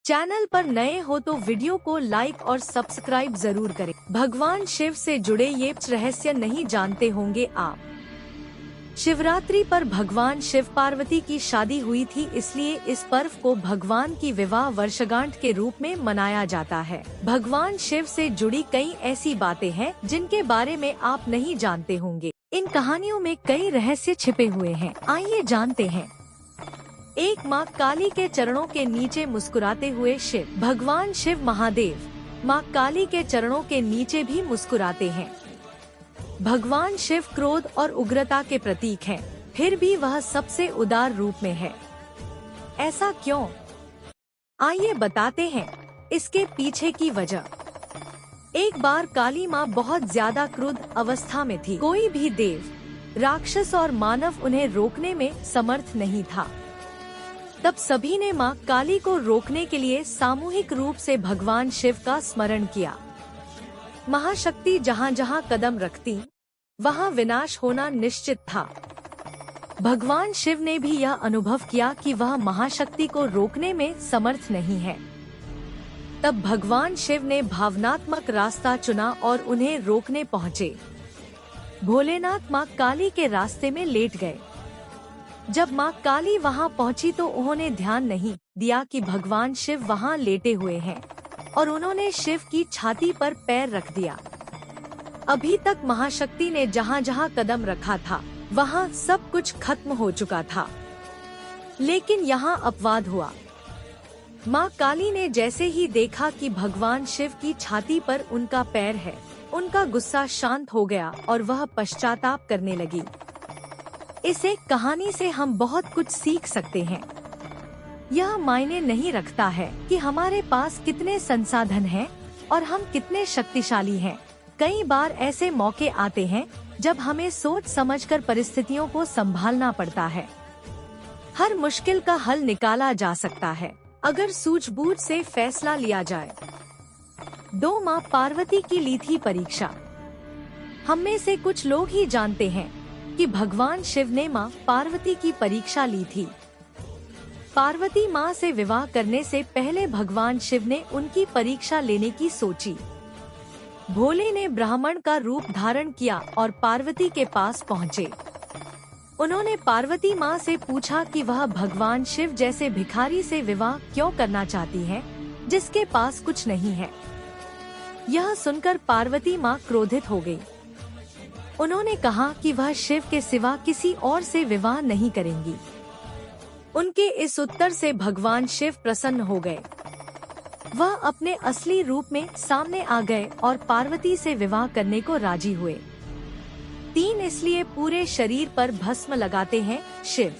Channel पर नए हो तो वीडियो को लाइक और सब्सक्राइब जरूर करें। भगवान शिव से जुड़े ये रहस्य नहीं जानते होंगे आप। शिवरात्रि पर भगवान शिव पार्वती की शादी हुई थी, इसलिए इस पर्व को भगवान की विवाह वर्षगांठ के रूप में मनाया जाता है। भगवान शिव से जुड़ी कई ऐसी बातें हैं जिनके बारे में आप नहीं जानते होंगे। इन कहानियों में कई रहस्य छिपे हुए हैं, आइए जानते हैं। एक माँ काली के चरणों के नीचे मुस्कुराते हुए शिव। भगवान शिव महादेव माँ काली के चरणों के नीचे भी मुस्कुराते हैं। भगवान शिव क्रोध और उग्रता के प्रतीक हैं, फिर भी वह सबसे उदार रूप में है। ऐसा क्यों? आइए बताते हैं इसके पीछे की वजह। एक बार काली माँ बहुत ज्यादा क्रुद्ध अवस्था में थी। कोई भी देव, राक्षस और मानव उन्हें रोकने में समर्थ नहीं था। तब सभी ने माँ काली को रोकने के लिए सामूहिक रूप से भगवान शिव का स्मरण किया। महाशक्ति जहाँ जहाँ कदम रखती, वहाँ विनाश होना निश्चित था। भगवान शिव ने भी यह अनुभव किया कि वह महाशक्ति को रोकने में समर्थ नहीं है। तब भगवान शिव ने भावनात्मक रास्ता चुना और उन्हें रोकने पहुँचे। भोलेनाथ माँ काली के रास्ते में लेट गए। जब माँ काली वहाँ पहुँची तो उन्होंने ध्यान नहीं दिया कि भगवान शिव वहाँ लेटे हुए हैं, और उन्होंने शिव की छाती पर पैर रख दिया। अभी तक महाशक्ति ने जहाँ जहाँ कदम रखा था, वहाँ सब कुछ खत्म हो चुका था। लेकिन यहाँ अपवाद हुआ। माँ काली ने जैसे ही देखा कि भगवान शिव की छाती पर उनका पैर है, उनका गुस्सा शांत हो गया और वह पश्चाताप करने लगी। इस एक कहानी से हम बहुत कुछ सीख सकते हैं। यह मायने नहीं रखता है कि हमारे पास कितने संसाधन हैं और हम कितने शक्तिशाली हैं। कई बार ऐसे मौके आते हैं जब हमें सोच समझकर परिस्थितियों को संभालना पड़ता है। हर मुश्किल का हल निकाला जा सकता है अगर सूझबूझ से फैसला लिया जाए। 2 माँ पार्वती की ली थी परीक्षा। हम में से कुछ लोग ही जानते हैं कि भगवान शिव ने माँ पार्वती की परीक्षा ली थी। पार्वती माँ से विवाह करने से पहले भगवान शिव ने उनकी परीक्षा लेने की सोची। भोले ने ब्राह्मण का रूप धारण किया और पार्वती के पास पहुँचे। उन्होंने पार्वती माँ से पूछा कि वह भगवान शिव जैसे भिखारी से विवाह क्यों करना चाहती है, जिसके पास कुछ नहीं है। यह सुनकर पार्वती माँ क्रोधित हो गई। उन्होंने कहा कि वह शिव के सिवा किसी और से विवाह नहीं करेंगी। उनके इस उत्तर से भगवान शिव प्रसन्न हो गए। वह अपने असली रूप में सामने आ गए और पार्वती से विवाह करने को राजी हुए। 3 इसलिए पूरे शरीर पर भस्म लगाते हैं शिव।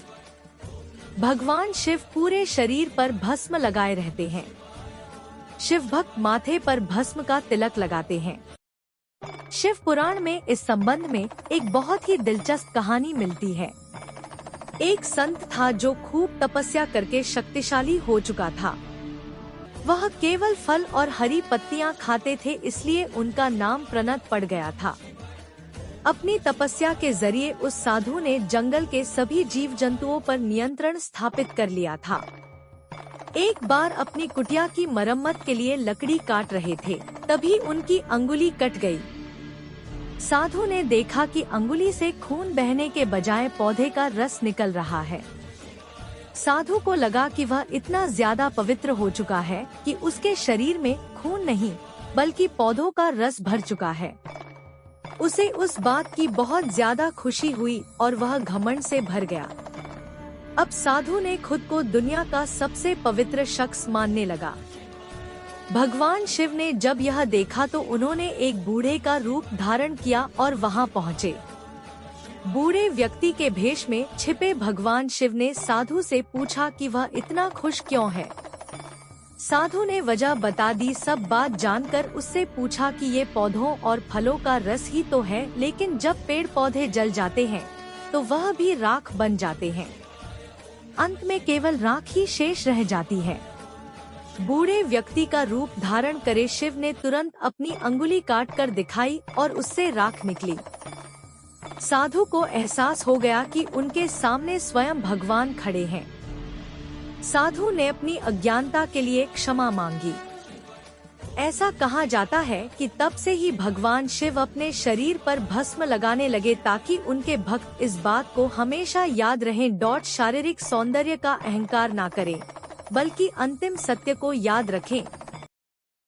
भगवान शिव पूरे शरीर पर भस्म लगाए रहते हैं। शिव भक्त माथे पर भस्म का तिलक लगाते हैं। शिव पुराण में इस संबंध में एक बहुत ही दिलचस्प कहानी मिलती है। एक संत था जो खूब तपस्या करके शक्तिशाली हो चुका था। वह केवल फल और हरी पत्तियां खाते थे, इसलिए उनका नाम प्रणत पड़ गया था। अपनी तपस्या के जरिए उस साधु ने जंगल के सभी जीव जंतुओं पर नियंत्रण स्थापित कर लिया था। एक बार अपनी कुटिया की मरम्मत के लिए लकड़ी काट रहे थे, तभी उनकी अंगुली कट गई। साधु ने देखा कि अंगुली से खून बहने के बजाय पौधे का रस निकल रहा है। साधु को लगा कि वह इतना ज्यादा पवित्र हो चुका है कि उसके शरीर में खून नहीं बल्कि पौधों का रस भर चुका है। उसे उस बात की बहुत ज्यादा खुशी हुई और वह घमंड से भर गया। अब साधु ने खुद को दुनिया का सबसे पवित्र शख्स मानने लगा। भगवान शिव ने जब यह देखा तो उन्होंने एक बूढ़े का रूप धारण किया और वहां पहुंचे। बूढ़े व्यक्ति के भेष में छिपे भगवान शिव ने साधु से पूछा कि वह इतना खुश क्यों है। साधु ने वजह बता दी। सब बात जानकर उससे पूछा कि ये पौधों और फलों का रस ही तो है, लेकिन जब पेड़ पौधे जल जाते हैं तो वह भी राख बन जाते हैं। अंत में केवल राख ही शेष रह जाती है। बूढ़े व्यक्ति का रूप धारण करे शिव ने तुरंत अपनी अंगुली काट कर दिखाई और उससे राख निकली। साधु को एहसास हो गया कि उनके सामने स्वयं भगवान खड़े हैं। साधु ने अपनी अज्ञानता के लिए क्षमा मांगी। ऐसा कहा जाता है कि तब से ही भगवान शिव अपने शरीर पर भस्म लगाने लगे ताकि उनके भक्त इस बात को हमेशा याद रहें। शारीरिक सौंदर्य का अहंकार ना करें, बल्कि अंतिम सत्य को याद रखें।